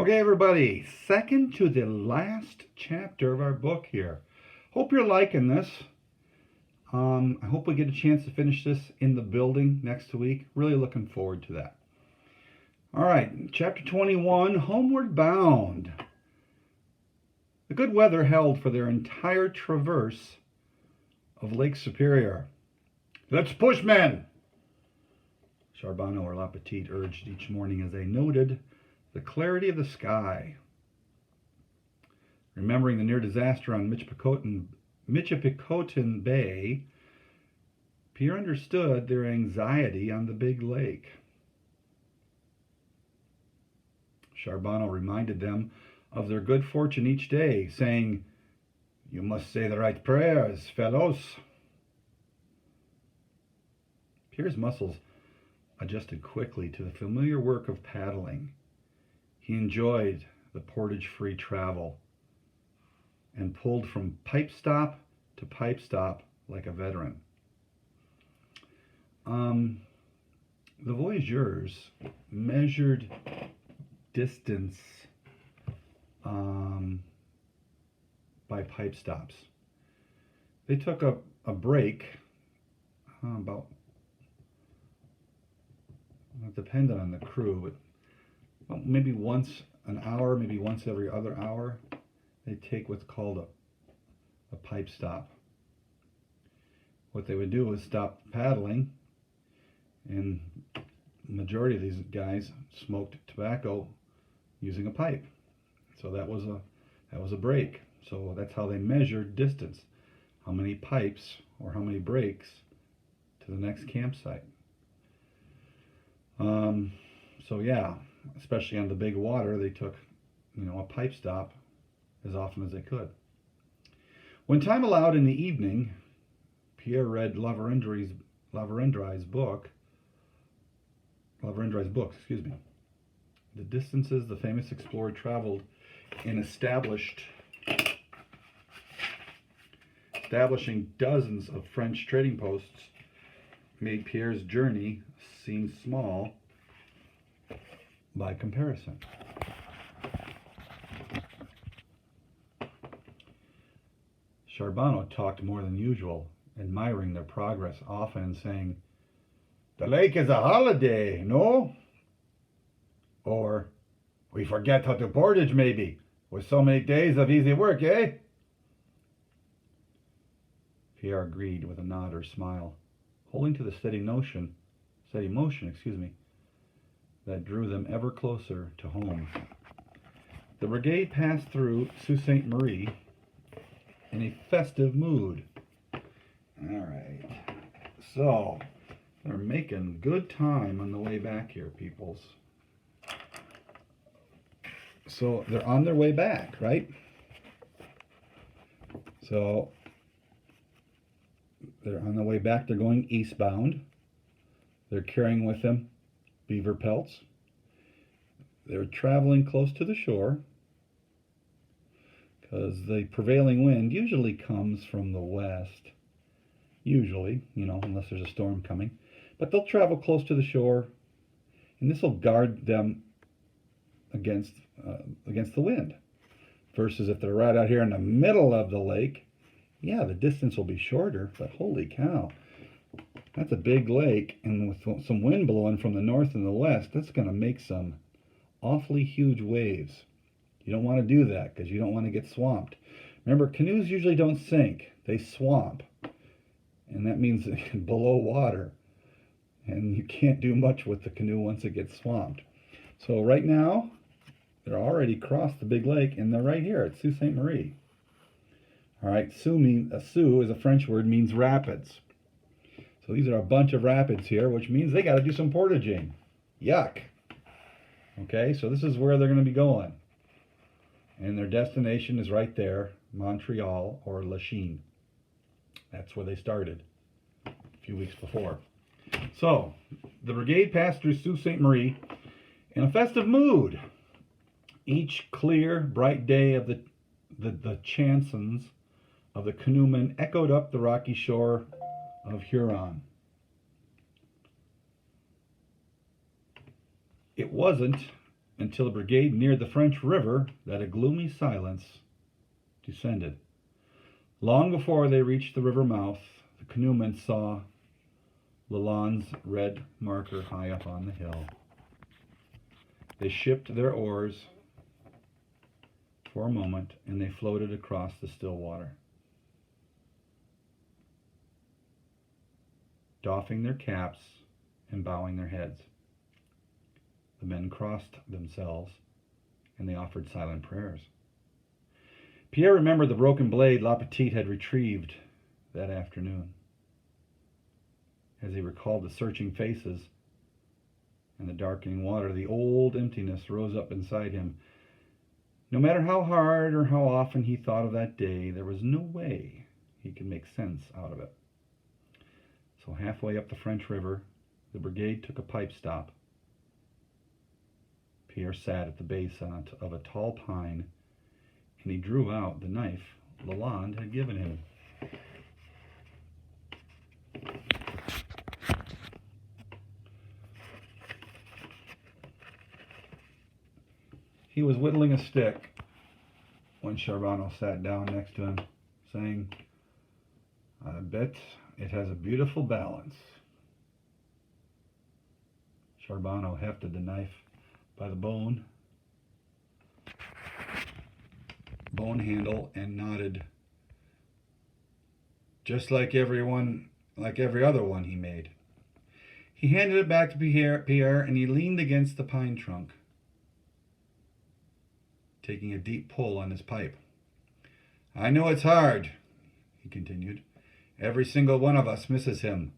Okay, everybody, second to the last chapter of our book here. Hope you're liking this. I hope we get a chance to finish this in the building next week. Really looking forward to that. All right, chapter 21, Homeward Bound. The good weather held for their entire traverse of Lake Superior. Let's push, men! Charbonneau or Lapetit urged each morning as they noted the clarity of the sky. Remembering the near disaster on Michipicoten Bay, Pierre understood their anxiety on the big lake. Charbonneau reminded them of their good fortune each day, saying, "You must say the right prayers, fellows." Pierre's muscles adjusted quickly to the familiar work of paddling. He enjoyed the portage-free travel and pulled from pipe stop to pipe stop like a veteran. The voyageurs measured distance by pipe stops. They took a break about, it depended on the crew, but maybe once an hour, maybe once every other hour, they take what's called a pipe stop. What they would do is stop paddling, and the majority of these guys smoked tobacco using a pipe. So that was a break. So that's how they measured distance. How many pipes or how many breaks to the next campsite. So yeah, especially on the big water, they took, a pipe stop as often as they could. When time allowed in the evening, Pierre read Lavendry's book. The distances the famous explorer traveled in establishing dozens of French trading posts made Pierre's journey seem small by comparison. Charbonneau talked more than usual, admiring their progress, often saying, "The lake is a holiday, no?" Or, "We forget how to portage, maybe, with so many days of easy work, eh?" Pierre agreed with a nod or smile, holding to the steady motion, that drew them ever closer to home. The brigade passed through Sault Ste. Marie in a festive mood. All right, so they're making good time on the way back here, peoples. So they're on their way back, right? So they're on their way back. They're going eastbound. They're carrying with them beaver pelts. They're traveling close to the shore because the prevailing wind usually comes from the west. Usually, unless there's a storm coming. But they'll travel close to the shore, and this will guard them against the wind. Versus if they're right out here in the middle of the lake, yeah, the distance will be shorter, but holy cow. That's a big lake, and with some wind blowing from the north and the west, that's going to make some awfully huge waves. You don't want to do that because you don't want to get swamped. Remember, canoes usually don't sink, they swamp. And that means below water. And you can't do much with the canoe once it gets swamped. So right now, they're already crossed the big lake, and they're right here at Sault Ste. Marie. All right, Sault is a French word, means rapids. So these are a bunch of rapids here, which means they got to do some portaging. Yuck. Okay, so this is where they're going to be going. And their destination is right there, Montreal or Lachine. That's where they started a few weeks before. So, the brigade passed through Sault Ste. Marie in a festive mood. Each clear, bright day of the chansons of the canoemen echoed up the rocky shore of Huron. It wasn't until the brigade neared the French River that a gloomy silence descended. Long before they reached the river mouth, the canoemen saw Lalonde's red marker high up on the hill. They shipped their oars for a moment, and they floated across the still water. Doffing their caps and bowing their heads, the men crossed themselves, and they offered silent prayers. Pierre remembered the broken blade La Petite had retrieved that afternoon. As he recalled the searching faces and the darkening water, the old emptiness rose up inside him. No matter how hard or how often he thought of that day, there was no way he could make sense out of it. So halfway up the French River, the brigade took a pipe stop. Pierre sat at the base of a tall pine, and he drew out the knife Lalonde had given him. He was whittling a stick when Charbonneau sat down next to him, saying, "I bet it has a beautiful balance." Charbonneau hefted the knife by the bone handle and nodded. "Just like every other one he made." He handed it back to Pierre, and he leaned against the pine trunk, taking a deep pull on his pipe. "I know it's hard," he continued. "Every single one of us misses him.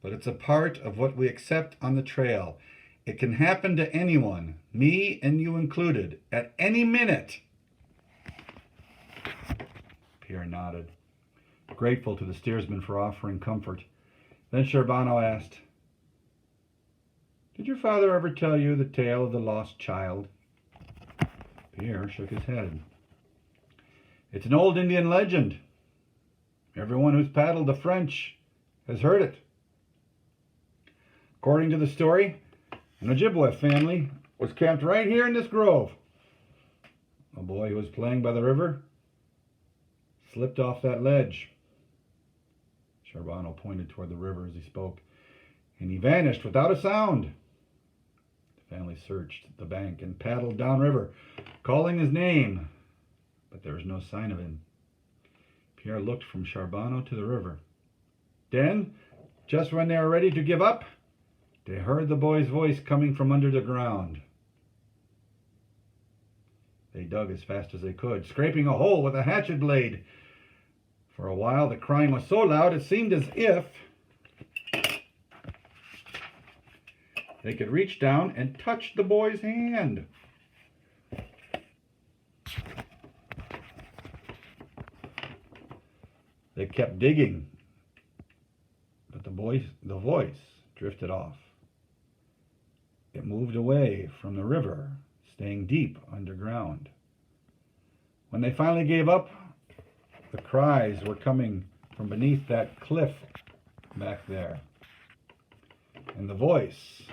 But it's a part of what we accept on the trail. It can happen to anyone, me and you included, at any minute." Pierre nodded, grateful to the steersman for offering comfort. Then Charbonneau asked, "Did your father ever tell you the tale of the lost child?" Pierre shook his head. "It's an old Indian legend. Everyone who's paddled the French has heard it. According to the story, an Ojibwe family was camped right here in this grove. A boy who was playing by the river slipped off that ledge." Charbonneau pointed toward the river as he spoke, "and he vanished without a sound." The family searched the bank and paddled downriver, calling his name, but there was no sign of him. Pierre looked from Charbonneau to the river. Then, just when they were ready to give up, they heard the boy's voice coming from under the ground. They dug as fast as they could, scraping a hole with a hatchet blade. For a while, the crying was so loud it seemed as if they could reach down and touch the boy's hand. They kept digging, but the voice drifted off. It moved away from the river, staying deep underground. When they finally gave up, the cries were coming from beneath that cliff back there, and the voice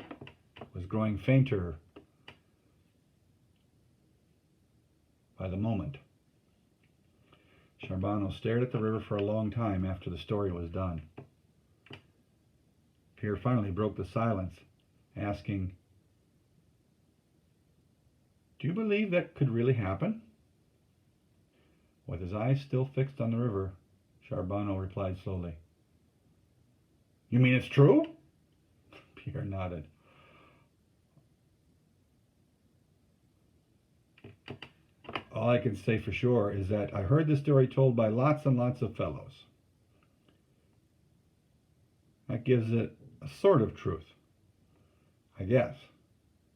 was growing fainter by the moment. Charbonneau stared at the river for a long time after the story was done. Pierre finally broke the silence, asking, "Do you believe that could really happen?" With his eyes still fixed on the river, Charbonneau replied slowly, "You mean it's true?" Pierre nodded. "All I can say for sure is that I heard the story told by lots and lots of fellows. That gives it a sort of truth, I guess.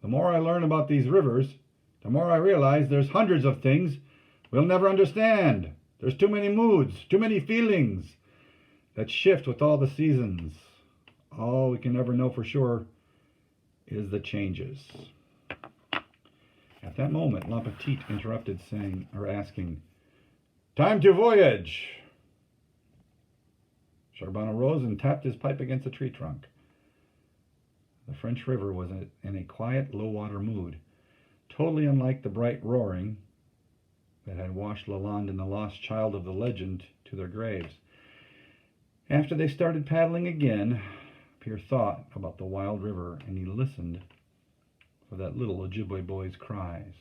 The more I learn about these rivers, the more I realize there's hundreds of things we'll never understand. There's too many moods, too many feelings that shift with all the seasons. All we can ever know for sure is the changes." At that moment, La Petite interrupted, asking, "Time to voyage!" Charbonneau rose and tapped his pipe against a tree trunk. The French River was in a quiet, low-water mood, totally unlike the bright roaring that had washed Lalande and the lost child of the legend to their graves. After they started paddling again, Pierre thought about the wild river, and he listened for that little Ojibwe boy's cries.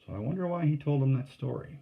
So I wonder why he told him that story.